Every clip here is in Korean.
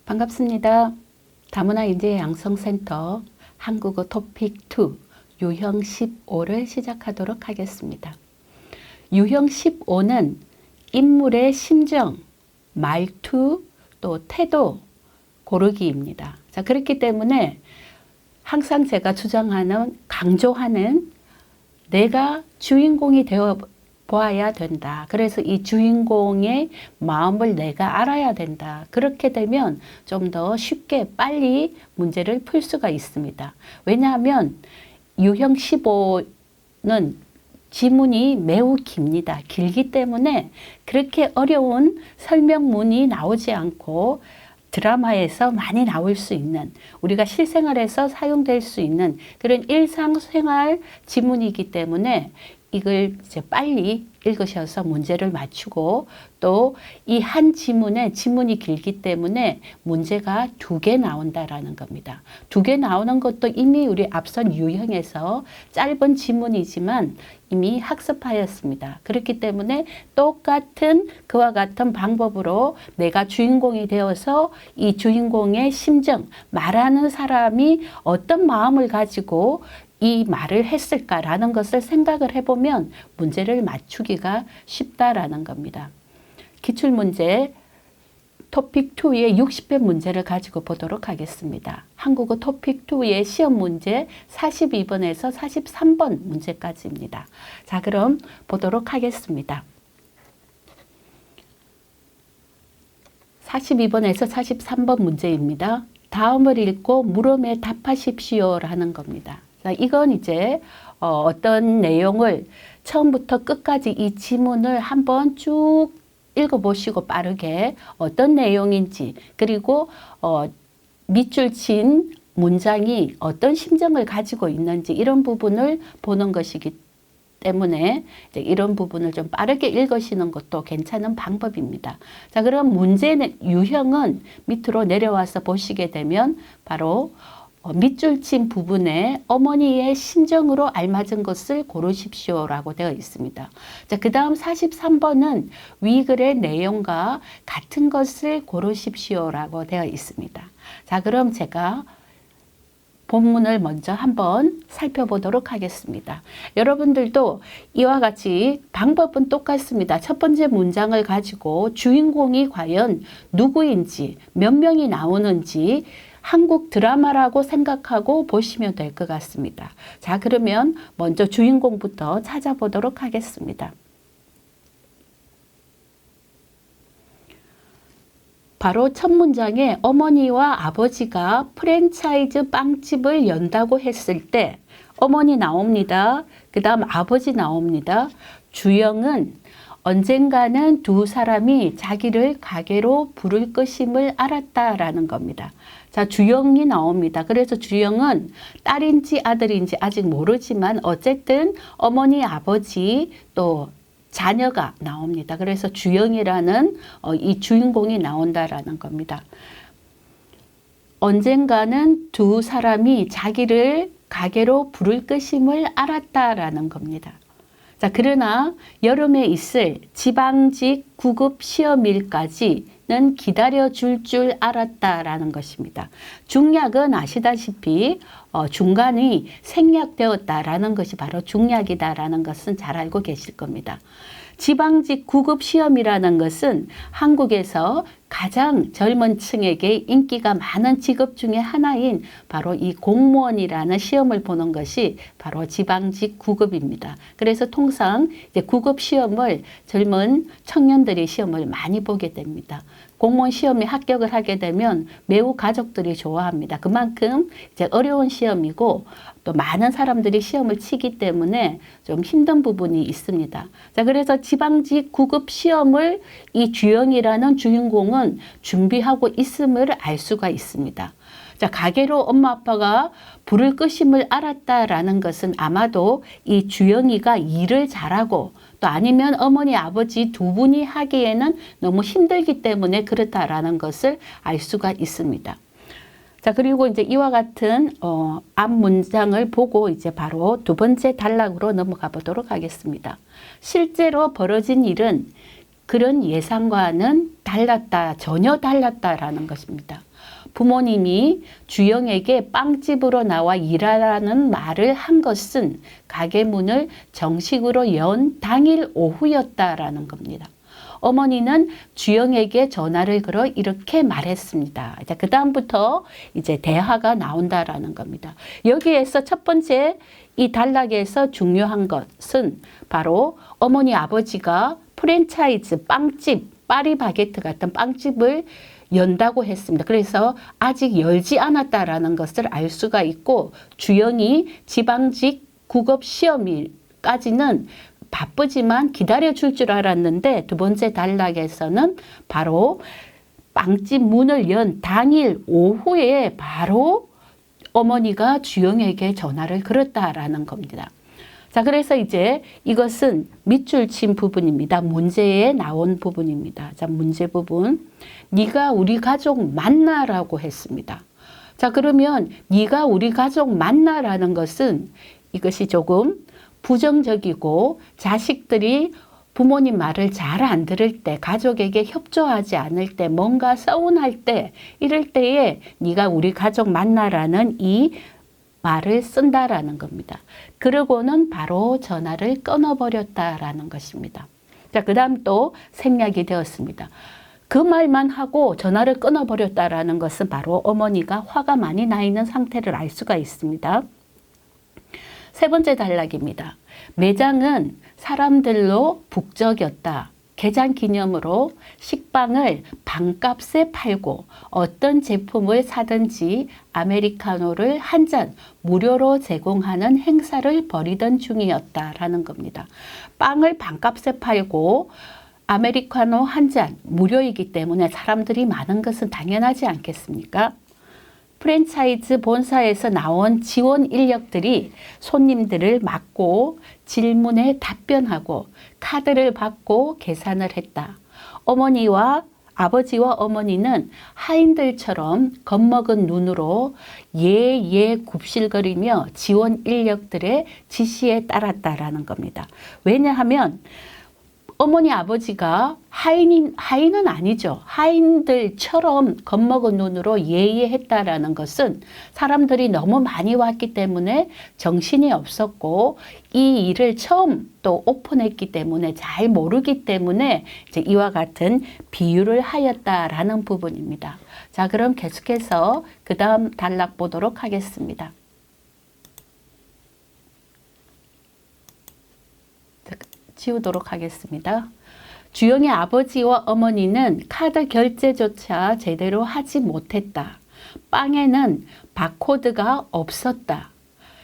반갑습니다. 다문화 인재 양성센터 한국어 토픽 2 유형 15를 시작하도록 하겠습니다. 유형 15는 인물의 심정, 말투, 또 태도 고르기입니다. 자, 그렇기 때문에 항상 제가 주장하는, 강조하는 내가 주인공이 되어 보아야 된다. 그래서 이 주인공의 마음을 내가 알아야 된다. 그렇게 되면 좀 더 쉽게 빨리 문제를 풀 수가 있습니다. 왜냐하면 유형 15는 지문이 매우 깁니다. 길기 때문에 그렇게 어려운 설명문이 나오지 않고 드라마에서 많이 나올 수 있는, 우리가 실생활에서 사용될 수 있는 그런 일상생활 지문이기 때문에 이걸 이제 빨리 읽으셔서 문제를 맞추고, 또 이 한 지문이 길기 때문에 문제가 2개 나온다라는 겁니다. 2개 나오는 것도 이미 우리 앞선 유형에서 짧은 지문이지만 이미 학습하였습니다. 그렇기 때문에 똑같은 그와 같은 방법으로 내가 주인공이 되어서 이 주인공의 심정, 말하는 사람이 어떤 마음을 가지고 이 말을 했을까라는 것을 생각을 해보면 문제를 맞추기가 쉽다라는 겁니다. 기출문제 토픽 2의 60회 문제를 가지고 보도록 하겠습니다. 한국어 토픽 2의 시험 문제 42번에서 43번 문제까지입니다. 자, 그럼 보도록 하겠습니다. 42번에서 43번 문제입니다. 다음을 읽고 물음에 답하십시오라는 겁니다. 자, 이건 이제 어떤 내용을 처음부터 끝까지 이 지문을 한번 쭉 읽어보시고 빠르게 어떤 내용인지, 그리고 밑줄 친 문장이 어떤 심정을 가지고 있는지 이런 부분을 보는 것이기 때문에 이제 이런 부분을 좀 빠르게 읽으시는 것도 괜찮은 방법입니다. 자, 그럼 문제는 유형은 밑으로 내려와서 보시게 되면 바로 밑줄 친 부분에 어머니의 심정으로 알맞은 것을 고르십시오라고 되어 있습니다. 자, 그 다음 43번은 위 글의 내용과 같은 것을 고르십시오라고 되어 있습니다. 자, 그럼 제가 본문을 먼저 한번 살펴보도록 하겠습니다. 여러분들도 이와 같이 방법은 똑같습니다. 첫 번째 문장을 가지고 주인공이 과연 누구인지, 몇 명이 나오는지 한국 드라마라고 생각하고 보시면 될 것 같습니다. 자, 그러면 먼저 주인공부터 찾아보도록 하겠습니다. 바로 첫 문장에 어머니와 아버지가 프랜차이즈 빵집을 연다고 했을 때 어머니 나옵니다. 그 다음 아버지 나옵니다. 주영은 언젠가는 두 사람이 자기를 가게로 부를 것임을 알았다라는 겁니다. 자, 주영이 나옵니다. 그래서 주영은 딸인지 아들인지 아직 모르지만 어쨌든 어머니, 아버지, 또 자녀가 나옵니다. 그래서 주영이라는 이 주인공이 나온다라는 겁니다. 언젠가는 두 사람이 자기를 가게로 부를 것임을 알았다라는 겁니다. 자, 그러나 여름에 있을 지방직 구급 시험일까지는 기다려줄 줄 알았다라는 것입니다. 중약은 아시다시피 중간이 생략되었다라는 것이 바로 중약이다라는 것은 잘 알고 계실 겁니다. 지방직 구급 시험이라는 것은 한국에서 가장 젊은 층에게 인기가 많은 직업 중에 하나인 바로 이 공무원이라는 시험을 보는 것이 바로 지방직 구급입니다. 그래서 통상 이제 구급 시험을 젊은 청년들이 시험을 많이 보게 됩니다. 공무원 시험에 합격을 하게 되면 매우 가족들이 좋아합니다. 그만큼 이제 어려운 시험이고 또 많은 사람들이 시험을 치기 때문에 좀 힘든 부분이 있습니다. 자, 그래서 지방직 구급 시험을 이 주영이라는 주인공은 준비하고 있음을 알 수가 있습니다. 자, 가게로 엄마 아빠가 부를 것임을 알았다라는 것은 아마도 이 주영이가 일을 잘하고 또 아니면 어머니 아버지 두 분이 하기에는 너무 힘들기 때문에 그렇다라는 것을 알 수가 있습니다. 자, 그리고 이제 이와 같은 앞 문장을 보고 이제 바로 두 번째 단락으로 넘어가 보도록 하겠습니다. 실제로 벌어진 일은 그런 예상과는 달랐다, 전혀 달랐다라는 것입니다. 부모님이 주영에게 빵집으로 나와 일하라는 말을 한 것은 가게 문을 정식으로 연 당일 오후였다라는 겁니다. 어머니는 주영에게 전화를 걸어 이렇게 말했습니다. 그 다음부터 이제 대화가 나온다라는 겁니다. 여기에서 첫 번째 이 단락에서 중요한 것은 바로 어머니 아버지가 프랜차이즈 빵집, 파리바게트 같은 빵집을 연다고 했습니다. 그래서 아직 열지 않았다라는 것을 알 수가 있고, 주영이 지방직 국업 시험일까지는 바쁘지만 기다려줄 줄 알았는데, 두 번째 단락에서는 바로 빵집 문을 연 당일 오후에 바로 어머니가 주영에게 전화를 걸었다라는 겁니다. 자, 그래서 이제 이것은 밑줄 친 부분입니다. 문제에 나온 부분입니다. 자, 문제 부분. 네가 우리 가족 만나라고 했습니다. 자, 그러면 네가 우리 가족 만나라는 것은 이것이 조금 부정적이고, 자식들이 부모님 말을 잘 안 들을 때, 가족에게 협조하지 않을 때, 뭔가 서운할 때, 이럴 때에 네가 우리 가족 만나라는 이 말을 쓴다라는 겁니다. 그러고는 바로 전화를 끊어버렸다라는 것입니다. 자, 그 다음 또 생략이 되었습니다. 그 말만 하고 전화를 끊어버렸다라는 것은 바로 어머니가 화가 많이 나 있는 상태를 알 수가 있습니다. 세 번째 단락입니다. 매장은 사람들로 북적였다. 개장 기념으로 식빵을 반값에 팔고 어떤 제품을 사든지 아메리카노를 한 잔 무료로 제공하는 행사를 벌이던 중이었다라는 겁니다. 빵을 반값에 팔고 아메리카노 한 잔 무료이기 때문에 사람들이 많은 것은 당연하지 않겠습니까? 프랜차이즈 본사에서 나온 지원 인력들이 손님들을 맞고 질문에 답변하고 카드를 받고 계산을 했다. 아버지와 어머니는 하인들처럼 겁먹은 눈으로 예 굽실거리며 지원 인력들의 지시에 따랐다라는 겁니다. 왜냐하면 어머니 아버지가 하인은 아니죠. 하인들처럼 겁먹은 눈으로 예의했다라는 것은 사람들이 너무 많이 왔기 때문에 정신이 없었고, 이 일을 처음 또 오픈했기 때문에 잘 모르기 때문에 이제 이와 같은 비유를 하였다라는 부분입니다. 자, 그럼 계속해서 그 다음 단락 보도록 하겠습니다. 지우도록 하겠습니다. 주영의 아버지와 어머니는 카드 결제조차 제대로 하지 못했다. 빵에는 바코드가 없었다.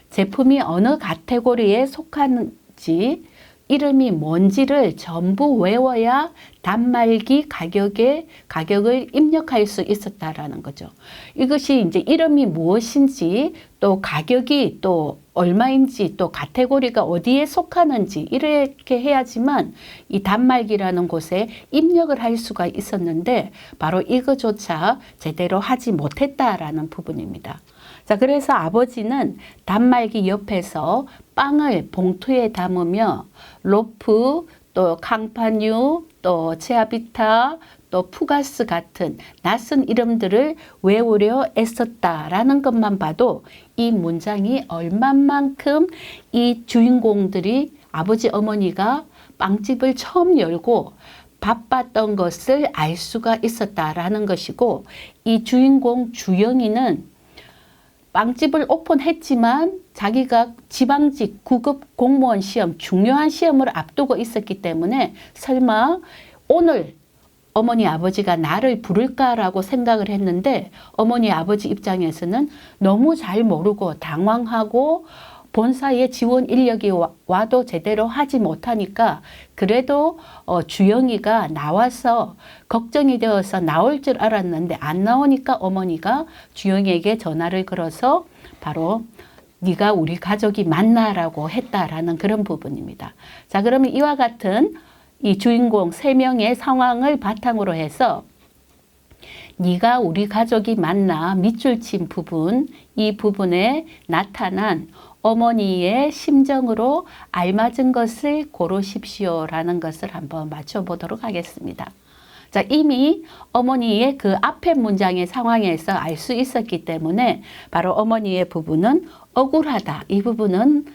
제품이 어느 카테고리에 속하는지, 이름이 뭔지를 전부 외워야 단말기 가격을 입력할 수 있었다라는 거죠. 이것이 이제 이름이 무엇인지, 또 가격이 또 얼마인지, 또 카테고리가 어디에 속하는지 이렇게 해야지만 이 단말기라는 곳에 입력을 할 수가 있었는데, 바로 이거조차 제대로 하지 못했다라는 부분입니다. 자, 그래서 아버지는 단말기 옆에서 빵을 봉투에 담으며 로프, 또 캉파뉴, 또 체아비타, 또 푸가스 같은 낯선 이름들을 외우려 애썼다라는 것만 봐도 이 문장이 얼마만큼 이 주인공들이, 아버지 어머니가 빵집을 처음 열고 바빴던 것을 알 수가 있었다라는 것이고, 이 주인공 주영이는 빵집을 오픈했지만 자기가 지방직 9급 공무원 시험, 중요한 시험을 앞두고 있었기 때문에 설마 오늘 어머니 아버지가 나를 부를까라고 생각을 했는데, 어머니 아버지 입장에서는 너무 잘 모르고 당황하고 본사에 지원 인력이 와도 제대로 하지 못하니까, 그래도 주영이가 나와서 걱정이 되어서 나올 줄 알았는데 안 나오니까 어머니가 주영이에게 전화를 걸어서 바로 네가 우리 가족이 만나라고 했다라는 그런 부분입니다. 자, 그러면 이와 같은 이 주인공 3명의 상황을 바탕으로 해서 네가 우리 가족이 만나 밑줄 친 부분, 이 부분에 나타난 어머니의 심정으로 알맞은 것을 고르십시오라는 것을 한번 맞춰보도록 하겠습니다. 자, 이미 어머니의 그 앞에 문장의 상황에서 알 수 있었기 때문에 바로 어머니의 부분은 억울하다. 이 부분은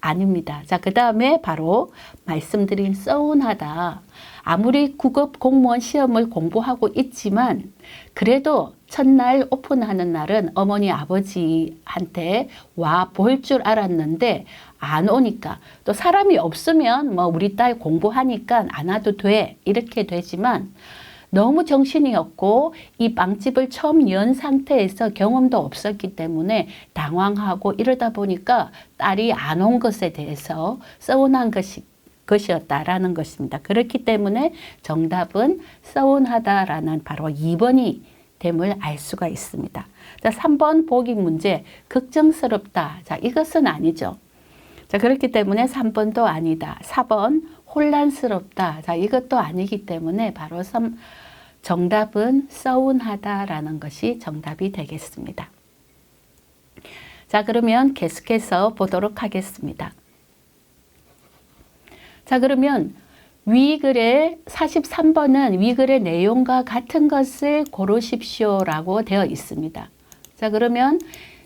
아닙니다. 자, 그 다음에 바로 말씀드린 서운하다. 아무리 9급 공무원 시험을 공부하고 있지만 그래도 첫날 오픈하는 날은 어머니 아버지한테 와 볼 줄 알았는데 안 오니까, 또 사람이 없으면 뭐 우리 딸 공부하니까 안 와도 돼 이렇게 되지만, 너무 정신이 없고 이 빵집을 처음 연 상태에서 경험도 없었기 때문에 당황하고 이러다 보니까 딸이 안 온 것에 대해서 서운한 것이었다라는 것입니다. 그렇기 때문에 정답은 서운하다라는 바로 2번이 됨을 알 수가 있습니다. 자, 3번 보기 문제, 걱정스럽다. 자, 이것은 아니죠. 자, 그렇기 때문에 3번도 아니다. 4번 혼란스럽다. 자, 이것도 아니기 때문에 바로 정답은 서운하다라는 것이 정답이 되겠습니다. 자, 그러면 계속해서 보도록 하겠습니다. 자, 그러면 위글의 43번은 위글의 내용과 같은 것을 고르십시오라고 되어 있습니다. 자, 그러면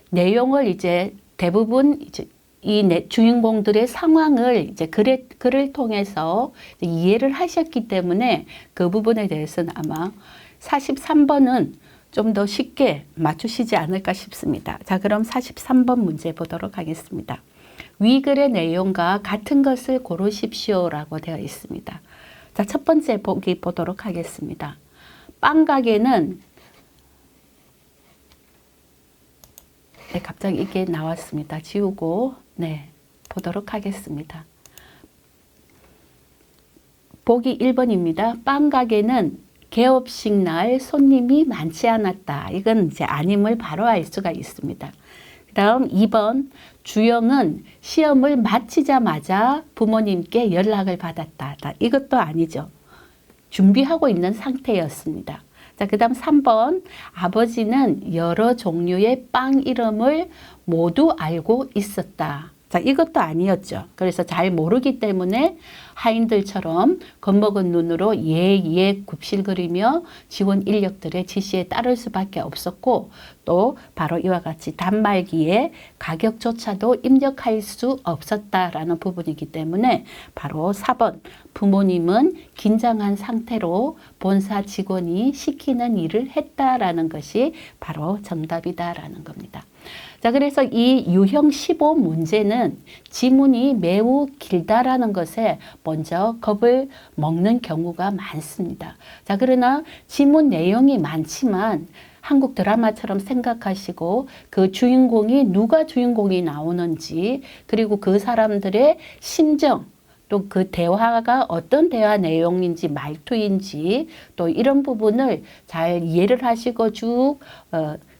내용을 이제 대부분 이제 이 주인공들의 상황을 이제 글을 통해서 이해를 하셨기 때문에 그 부분에 대해서는 아마 43번은 좀 더 쉽게 맞추시지 않을까 싶습니다. 자, 그럼 43번 문제 보도록 하겠습니다. 위글의 내용과 같은 것을 고르십시오라고 되어 있습니다. 자, 첫 번째 보기 보도록 하겠습니다. 빵 가게는, 네, 갑자기 이게 나왔습니다. 지우고 네, 보도록 하겠습니다. 보기 1번입니다. 빵 가게는 개업식 날 손님이 많지 않았다. 이건 이제 아님을 바로 알 수가 있습니다. 그 다음 2번, 주영은 시험을 마치자마자 부모님께 연락을 받았다. 이것도 아니죠. 준비하고 있는 상태였습니다. 자, 그 다음 3번, 아버지는 여러 종류의 빵 이름을 모두 알고 있었다. 자, 이것도 아니었죠. 그래서 잘 모르기 때문에 하인들처럼 겁먹은 눈으로 예 굽실거리며 직원 인력들의 지시에 따를 수밖에 없었고, 또 바로 이와 같이 단말기에 가격조차도 입력할 수 없었다라는 부분이기 때문에 바로 4번, 부모님은 긴장한 상태로 본사 직원이 시키는 일을 했다라는 것이 바로 정답이다라는 겁니다. 자, 그래서 이 유형 15 문제는 지문이 매우 길다라는 것에 먼저 겁을 먹는 경우가 많습니다. 자, 그러나 지문 내용이 많지만 한국 드라마처럼 생각하시고 그 주인공이 누가 주인공이 나오는지, 그리고 그 사람들의 심정, 또 그 대화가 어떤 대화 내용인지 말투인지, 또 이런 부분을 잘 이해를 하시고 쭉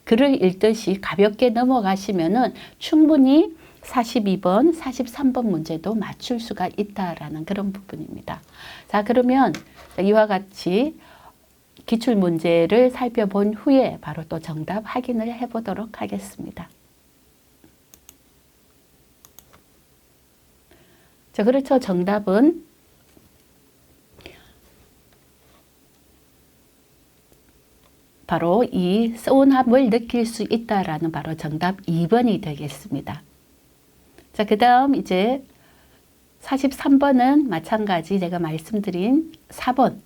글을 읽듯이 가볍게 넘어가시면은 충분히 42번, 43번 문제도 맞출 수가 있다라는 그런 부분입니다. 자, 그러면 이와 같이 기출 문제를 살펴본 후에 바로 또 정답 확인을 해보도록 하겠습니다. 자, 그렇죠. 정답은 바로 이 서운함을 느낄 수 있다라는 바로 정답 2번이 되겠습니다. 자, 그 다음 이제 43번은 마찬가지 제가 말씀드린 4번,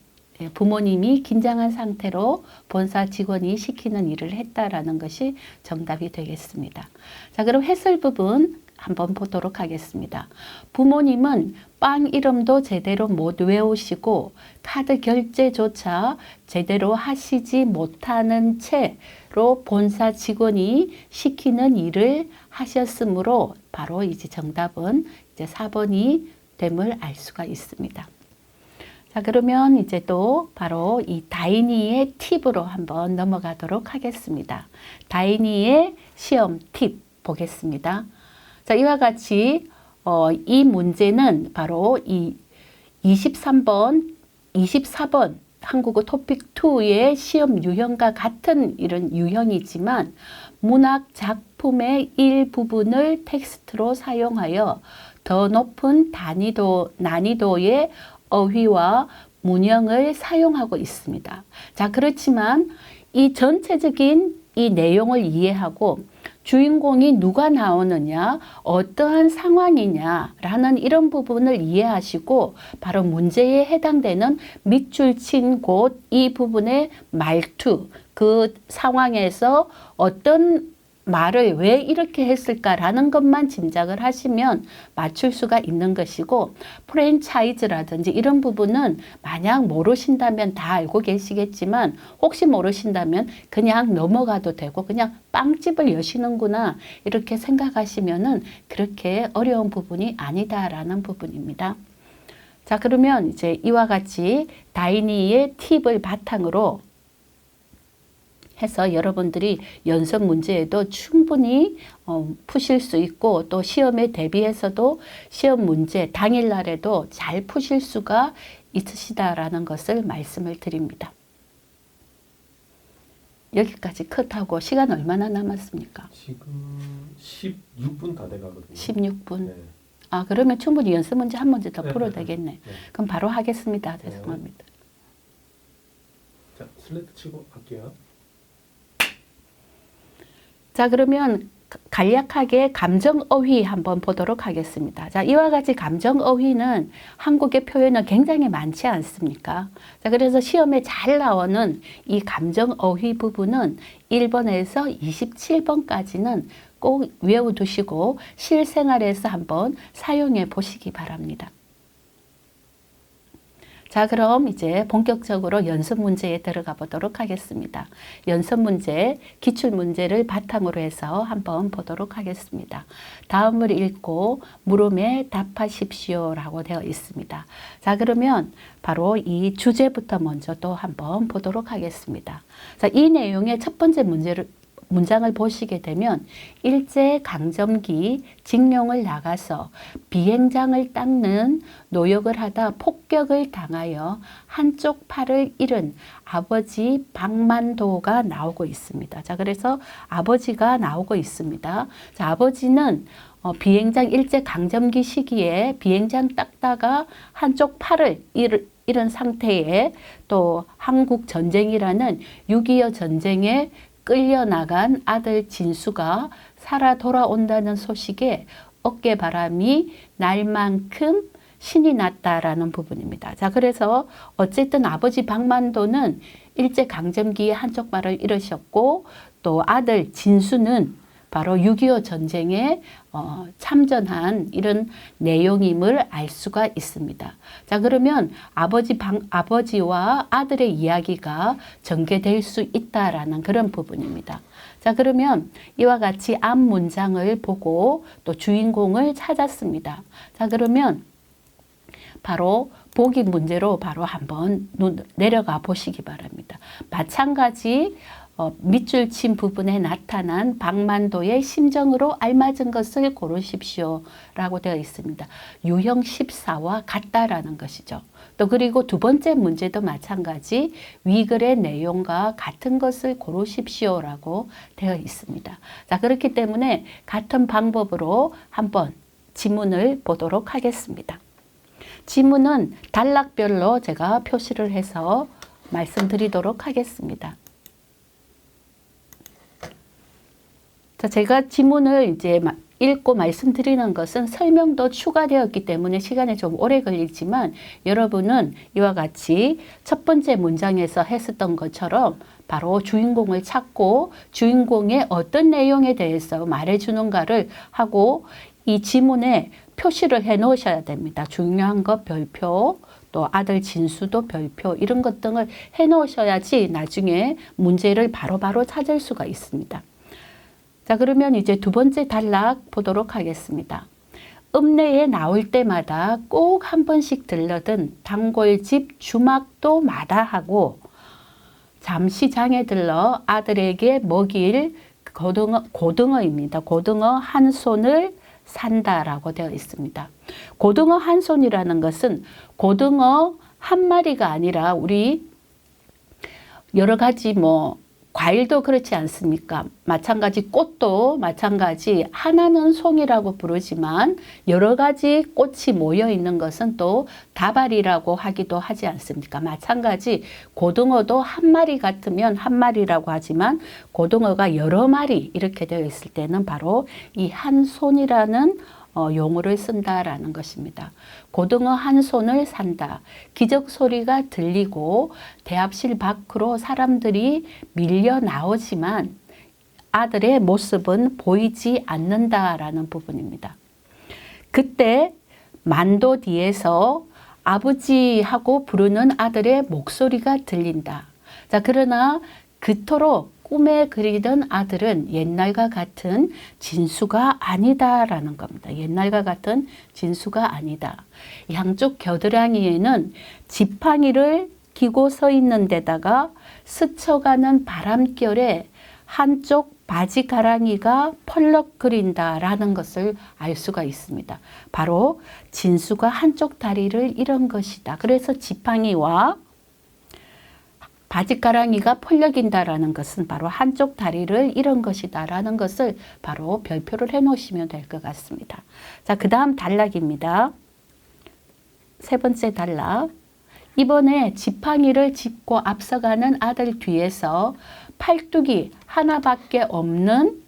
부모님이 긴장한 상태로 본사 직원이 시키는 일을 했다라는 것이 정답이 되겠습니다. 자, 그럼 해설 부분 한번 보도록 하겠습니다. 부모님은 빵 이름도 제대로 못 외우시고 카드 결제조차 제대로 하시지 못하는 채로 본사 직원이 시키는 일을 하셨으므로 바로 이제 정답은 이제 4번이 됨을 알 수가 있습니다. 자, 그러면 이제 또 바로 이 다이니의 팁으로 한번 넘어가도록 하겠습니다. 다이니의 시험 팁 보겠습니다. 자, 이와 같이 이 문제는 바로 이 23번, 24번 한국어 토픽 2의 시험 유형과 같은 이런 유형이지만 문학 작품의 일부분을 텍스트로 사용하여 더 높은 난이도의 어휘와 문형을 사용하고 있습니다. 자, 그렇지만 이 전체적인 이 내용을 이해하고 주인공이 누가 나오느냐, 어떠한 상황이냐라는 이런 부분을 이해하시고 바로 문제에 해당되는 밑줄 친 곳 이 부분의 말투, 그 상황에서 어떤 말을 왜 이렇게 했을까라는 것만 짐작을 하시면 맞출 수가 있는 것이고, 프랜차이즈라든지 이런 부분은 만약 모르신다면 다 알고 계시겠지만 혹시 모르신다면 그냥 넘어가도 되고 그냥 빵집을 여시는구나 이렇게 생각하시면은 그렇게 어려운 부분이 아니다라는 부분입니다. 자, 그러면 이제 이와 같이 다이니의 팁을 바탕으로 해서 여러분들이 연습 문제에도 충분히 푸실 수 있고 또 시험에 대비해서도 시험 문제 당일날에도 잘 푸실 수가 있으시다라는 것을 말씀을 드립니다. 여기까지 컷하고 시간 얼마나 남았습니까? 지금 16분 다 돼가거든요. 16분. 네. 아, 그러면 충분히 연습 문제 한 문제 더 네, 풀어도 네, 되겠네. 네. 그럼 바로 하겠습니다. 죄송합니다. 자, 슬레이트 치고 갈게요. 자, 그러면 간략하게 감정어휘 한번 보도록 하겠습니다. 자, 이와 같이 감정어휘는 한국의 표현은 굉장히 많지 않습니까? 자, 그래서 시험에 잘 나오는 이 감정어휘 부분은 1번에서 27번까지는 꼭 외워두시고 실생활에서 한번 사용해 보시기 바랍니다. 자, 그럼 이제 본격적으로 연습 문제에 들어가 보도록 하겠습니다. 연습 문제, 기출 문제를 바탕으로 해서 한번 보도록 하겠습니다. 다음을 읽고 물음에 답하십시오라고 되어 있습니다. 자, 그러면 바로 이 주제부터 먼저 또 한번 보도록 하겠습니다. 자, 이 내용의 첫 번째 문장을 보시게 되면 일제강점기 징용을 나가서 비행장을 닦는 노역을 하다 폭격을 당하여 한쪽 팔을 잃은 아버지 박만도가 나오고 있습니다. 자, 그래서 아버지가 나오고 있습니다. 자, 아버지는 비행장 일제강점기 시기에 비행장 닦다가 한쪽 팔을 잃은 상태에 또 한국 전쟁이라는 6.25 전쟁에 끌려나간 아들 진수가 살아 돌아온다는 소식에 어깨바람이 날 만큼 신이 났다라는 부분입니다. 자, 그래서 어쨌든 아버지 박만도는 일제강점기에 한쪽 발을 잃으셨고 또 아들 진수는 바로 6.25 전쟁에 참전한 이런 내용임을 알 수가 있습니다. 자, 그러면 아버지와 아들의 이야기가 전개될 수 있다라는 그런 부분입니다. 자, 그러면 이와 같이 앞 문장을 보고 또 주인공을 찾았습니다. 자, 그러면 바로 보기 문제로 바로 한번 내려가 보시기 바랍니다. 마찬가지 밑줄 친 부분에 나타난 박만도의 심정으로 알맞은 것을 고르십시오 라고 되어 있습니다. 유형 14와 같다라는 것이죠. 또 그리고 두 번째 문제도 마찬가지 위글의 내용과 같은 것을 고르십시오 라고 되어 있습니다. 자, 그렇기 때문에 같은 방법으로 한번 지문을 보도록 하겠습니다. 지문은 단락별로 제가 표시를 해서 말씀드리도록 하겠습니다. 자, 제가 지문을 이제 읽고 말씀드리는 것은 설명도 추가되었기 때문에 시간이 좀 오래 걸리지만 여러분은 이와 같이 첫 번째 문장에서 했었던 것처럼 바로 주인공을 찾고 주인공의 어떤 내용에 대해서 말해주는가를 하고 이 지문에 표시를 해 놓으셔야 됩니다. 중요한 것 별표, 또 아들 진수도 별표 이런 것 등을 해 놓으셔야지 나중에 문제를 바로바로 찾을 수가 있습니다. 자, 그러면 이제 두 번째 단락 보도록 하겠습니다. 읍내에 나올 때마다 꼭 한 번씩 들러든 단골집 주막도 마다하고 잠시장에 들러 아들에게 먹일 고등어입니다. 고등어 한 손을 산다라고 되어 있습니다. 고등어 한 손이라는 것은 고등어 한 마리가 아니라 우리 여러 가지 과일도 그렇지 않습니까? 마찬가지 꽃도 마찬가지 하나는 송이라고 부르지만 여러 가지 꽃이 모여 있는 것은 또 다발이라고 하기도 하지 않습니까? 마찬가지 고등어도 한 마리 같으면 한 마리라고 하지만 고등어가 여러 마리 이렇게 되어 있을 때는 바로 이 한 손이라는 용어를 쓴다라는 것입니다. 고등어 한 손을 산다. 기적 소리가 들리고 대합실 밖으로 사람들이 밀려 나오지만 아들의 모습은 보이지 않는다라는 부분입니다. 그때 만도 뒤에서 아버지하고 부르는 아들의 목소리가 들린다. 자, 그러나 그토록 꿈에 그리던 아들은 옛날과 같은 진수가 아니다라는 겁니다. 옛날과 같은 진수가 아니다. 양쪽 겨드랑이에는 지팡이를 기고 서 있는 데다가 스쳐가는 바람결에 한쪽 바지 가랑이가 펄럭거린다라는 것을 알 수가 있습니다. 바로 진수가 한쪽 다리를 잃은 것이다. 그래서 지팡이와 바짓가랑이가 펄럭인다라는 것은 바로 한쪽 다리를 잃은 것이다라는 것을 바로 별표를 해 놓으시면 될 것 같습니다. 자, 그 다음 단락입니다. 세 번째 단락. 이번에 지팡이를 짚고 앞서가는 아들 뒤에서 팔뚝이 하나밖에 없는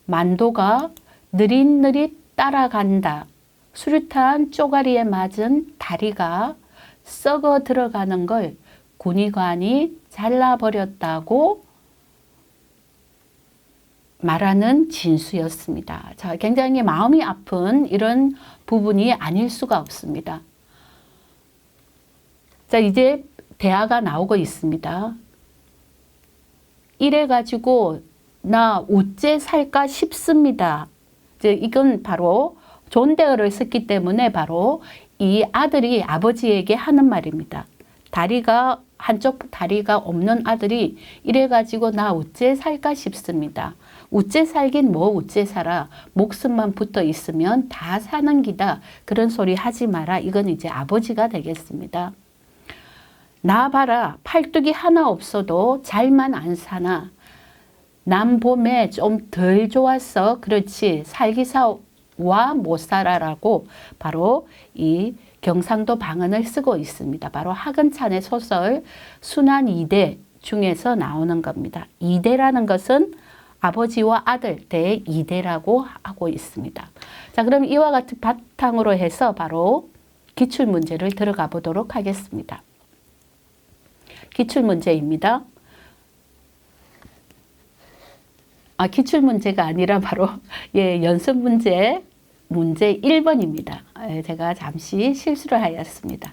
만도가 느릿느릿 따라간다. 수류탄 쪼가리에 맞은 다리가 썩어 들어가는 걸 군의관이 잘라버렸다고 말하는 진수였습니다. 자, 굉장히 마음이 아픈 이런 부분이 아닐 수가 없습니다. 자, 이제 대화가 나오고 있습니다. 이래가지고 나 어째 살까 싶습니다. 이제 이건 바로 존대어를 썼기 때문에 바로 이 아들이 아버지에게 하는 말입니다. 한쪽 다리가 없는 아들이 이래가지고 나 어째 살까 싶습니다. 어째 살긴 뭐 어째 살아. 목숨만 붙어 있으면 다 사는 기다. 그런 소리 하지 마라. 이건 이제 아버지가 되겠습니다. 나 봐라. 팔뚝이 하나 없어도 잘만 안 사나. 남 봄에 좀 덜 좋았어. 그렇지. 살기사와 못 살아라고 바로 이 경상도 방언을 쓰고 있습니다. 바로 하근찬의 소설 순환 2대 중에서 나오는 겁니다. 2대라는 것은 아버지와 아들 대 2대라고 하고 있습니다. 자, 그럼 이와 같은 바탕으로 해서 바로 기출문제를 들어가 보도록 하겠습니다. 기출문제입니다. 기출문제가 아니라 바로 연습문제 문제 1번입니다. 제가 잠시 실수를 하였습니다.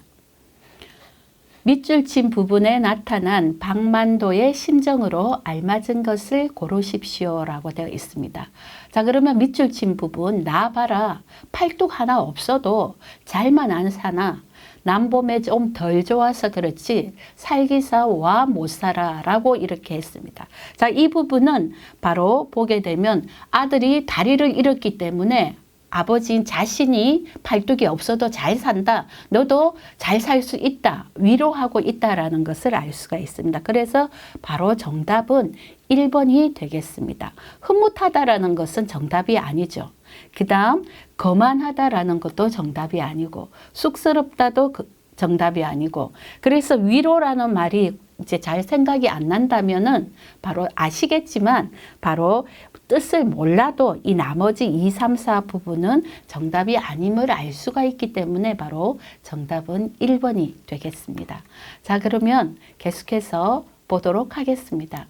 밑줄 친 부분에 나타난 박만도의 심정으로 알맞은 것을 고르십시오라고 되어 있습니다. 자, 그러면 밑줄 친 부분 나 봐라. 팔뚝 하나 없어도 잘만 안 사나. 남봄에 좀 덜 좋아서 그렇지 살기사 와 못 살아 라고 이렇게 했습니다. 자, 이 부분은 바로 보게 되면 아들이 다리를 잃었기 때문에 아버지인 자신이 팔뚝이 없어도 잘 산다. 너도 잘 살 수 있다. 위로하고 있다라는 것을 알 수가 있습니다. 그래서 바로 정답은 1번이 되겠습니다. 흐뭇하다라는 것은 정답이 아니죠. 그 다음 거만하다라는 것도 정답이 아니고 쑥스럽다도 정답이 아니고 그래서 위로라는 말이 이제 잘 생각이 안 난다면은 바로 아시겠지만 바로 뜻을 몰라도 이 나머지 2, 3, 4 부분은 정답이 아님을 알 수가 있기 때문에 바로 정답은 1번이 되겠습니다. 자, 그러면 계속해서 보도록 하겠습니다.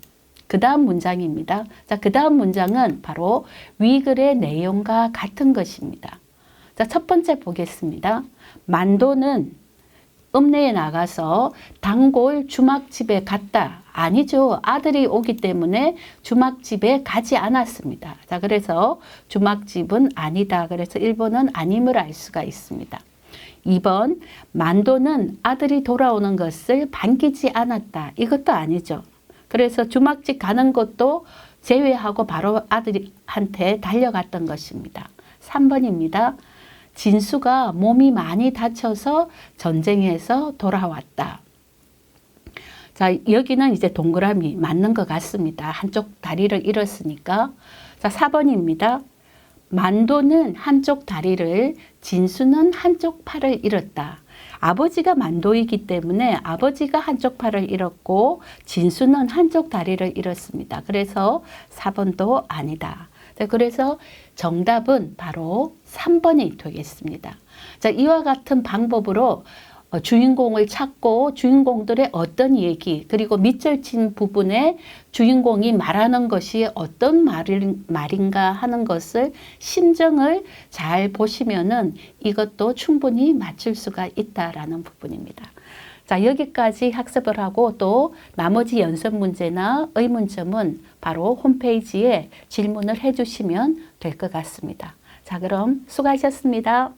그 다음 문장입니다. 자, 그 다음 문장은 바로 위 글의 내용과 같은 것입니다. 자, 첫 번째 보겠습니다. 만도는 읍내에 나가서 단골 주막집에 갔다. 아니죠. 아들이 오기 때문에 주막집에 가지 않았습니다. 자, 그래서 주막집은 아니다. 그래서 1번은 아님을 알 수가 있습니다. 2번 만도는 아들이 돌아오는 것을 반기지 않았다. 이것도 아니죠. 그래서 주막집 가는 것도 제외하고 바로 아들한테 달려갔던 것입니다. 3번입니다. 진수가 몸이 많이 다쳐서 전쟁에서 돌아왔다. 자, 여기는 이제 동그라미 맞는 것 같습니다. 한쪽 다리를 잃었으니까. 자, 4번입니다. 만도는 한쪽 다리를, 진수는 한쪽 팔을 잃었다. 아버지가 만도이기 때문에 아버지가 한쪽 팔을 잃었고 진수는 한쪽 다리를 잃었습니다. 그래서 4번도 아니다. 자, 그래서 정답은 바로 3번이 되겠습니다. 자, 이와 같은 방법으로 주인공을 찾고 주인공들의 어떤 얘기 그리고 밑절친 부분에 주인공이 말하는 것이 어떤 말인가 하는 것을 심정을 잘 보시면은 이것도 충분히 맞출 수가 있다라는 부분입니다. 자, 여기까지 학습을 하고 또 나머지 연습 문제나 의문점은 바로 홈페이지에 질문을 해주시면 될 것 같습니다. 자, 그럼 수고하셨습니다.